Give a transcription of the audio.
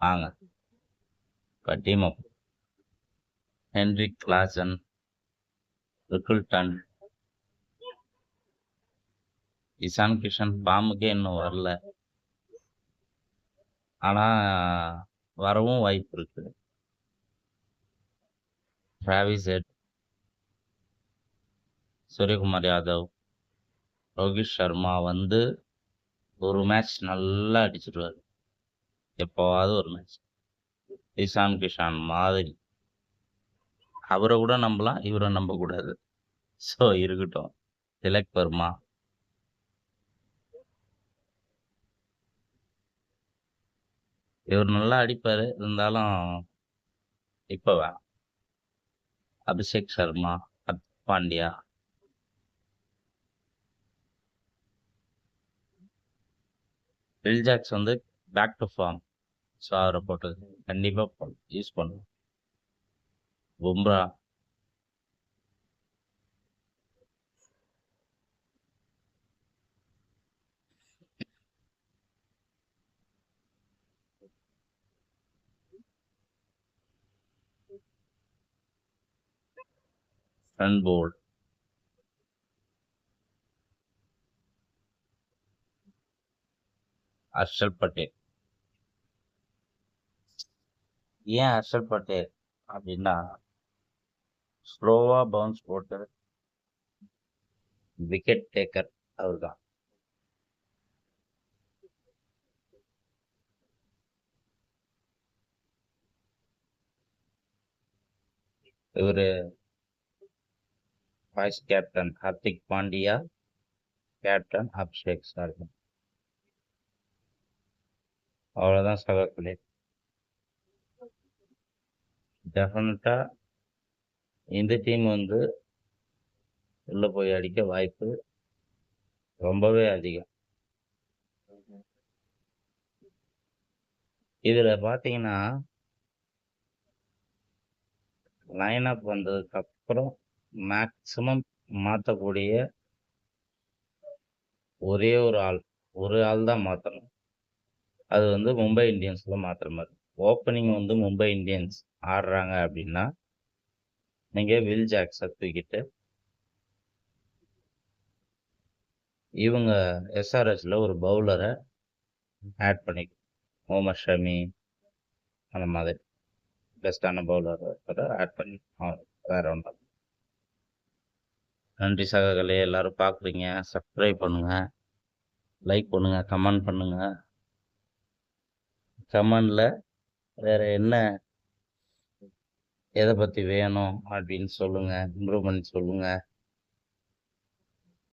வாங்க. இப்போ team up. Heinrich Klaasen, Rickelton, Ishan Kishan ஃபார்முக்கே இன்னும் வரல. ஆனா வரவும் வாய்ப்பு இருக்கு. டிராவிஸ் ஹெட், சூரியகுமார் யாதவ், ரோஹித் சர்மா வந்து ஒரு மேட்ச் நல்லா அடிச்சிருவாரு. எப்போவாவது ஒரு மேட்ச். இசான் கிஷான் மாதிரி. அவரை கூட நம்பலாம், இவரை நம்ப கூடாது. ஸோ இருக்கட்டும். திலக் வர்மா, இவர் நல்லா அடிப்பாரு, இருந்தாலும் இப்ப வேணாம். அபிஷேக் சர்மா, ஹர்திக் பாண்டியா, வில் ஜாக்ஸ் வந்து பேக் டு ஃபார்ம். ஸோ அவரை போட்டு கண்டிப்பா யூஸ் பண்ணுவோம். பும்ரா, ரன்போர்ட், ஹர்ஷல் பட்டேல். ஏன் ஹர்ஷல் பட்டேல் அப்படின்னா, ஸ்லோவா பவுன்ஸ் போட்டு விக்கெட் டேக்கர் அவர் தான். இவரு vice captain Hardik Pandya, captain Abhishek Sharma. அவ்வளவுதான் சகோதரர்களே. டெஃபினட்டா இந்த டீம் வந்து உள்ள போய் அடிக்க வாய்ப்பு ரொம்பவே அதிகம். இதுல பாத்தீங்கன்னா லைன் அப் வந்ததுக்கு அப்புறம் மேக்சிமம் மாற்றக்கூடிய ஒரே ஒரு ஆள் தான் மாற்றணும். அது வந்து மும்பை இந்தியன்ஸ்ல மாத்துற மாதிரி. ஓப்பனிங் வந்து மும்பை இந்தியன்ஸ் ஆடுறாங்க அப்படின்னா நீங்க வில் ஜாக்ஸை தூக்கிட்டு இவங்க எஸ்ஆர்எஸ்ல ஒரு பவுலரை ஆட் பண்ணிக்கணும். முகமது ஷமி அந்த மாதிரி பெஸ்டான பவுலரை ஆட் பண்ணி வேற ஒன்றும். நன்றி சகோதரர்களே, எல்லாரும் பார்க்குறீங்க, சப்ஸ்கிரைப் பண்ணுங்க, லைக் பண்ணுங்க, கமெண்ட் பண்ணுங்க. கமெண்ட்ல வேற என்ன எதை பற்றி வேணும் அப்படின்னு சொல்லுங்க, இம்ப்ரூவ் பண்ணி சொல்லுங்க.